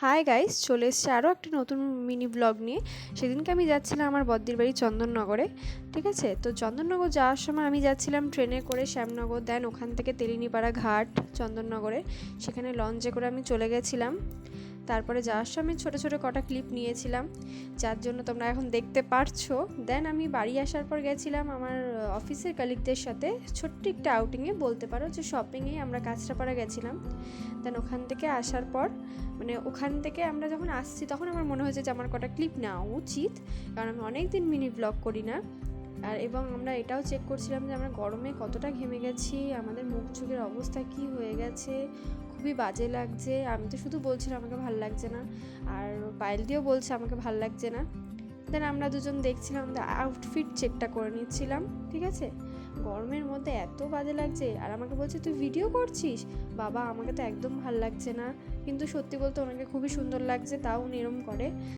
Hi guys, চলে এসছে আরও একটা নতুন মিনি ব্লগ নিয়ে। সেদিনকে আমি যাচ্ছিলাম আমার বদ্দির বাড়ি চন্দননগরে। ঠিক আছে, তো চন্দননগর যাওয়ার সময় আমি যাচ্ছিলাম ট্রেনে করে শ্যামনগর, দেন ওখান থেকে তেলিনীপাড়া ঘাট চন্দননগরে, সেখানে লঞ্চে করে আমি চলে গেছিলাম। তারপরে যাওয়ার সময় ছোটো ছোটো কটা ক্লিপ নিয়েছিলাম, যার জন্য তোমরা এখন দেখতে পারছো। দেন আমি বাড়ি আসার পর গেছিলাম আমার অফিসের কালিগদের সাথে ছোট্ট একটা আউটিংয়ে, বলতে পারো যে শপিংয়ে। আমরা কাঁচরাপাড়া গেছিলাম। দেন ওখান থেকে আসার পর ওখান থেকে আমরা যখন আসছি তখন আমার মনে হয়েছে যে আমার কটা ক্লিপ নেওয়া উচিত, কারণ আমি অনেক দিন মিনি ব্লগ করি না। আর এবং আমরা এটাও চেক করছিলাম যে আমরা গরমে কতটা ঘেমে গেছি, আমাদের মুখ চোখের অবস্থা কি হয়ে গেছে, খুবই বাজে লাগছে। আমি তো শুধু বলছিলাম আমাকে ভাল লাগছে না, আর পায়েল দিয়েও বলছে আমাকে ভাল লাগছে না। দেন আমরা দুজন দেখছিলাম, আমাদের আউটফিট চেকটা করে নিচ্ছিলাম। ঠিক আছে, গরমের মধ্যে এত বাজে লাগছে, আর আমাকে বলছে তুই ভিডিও করছিস। বাবা, আমাকে তো একদম ভাল লাগছে না, কিন্তু সত্যি বলতে ওনাকে খুবই সুন্দর লাগছে, তাও উনি এরম করে।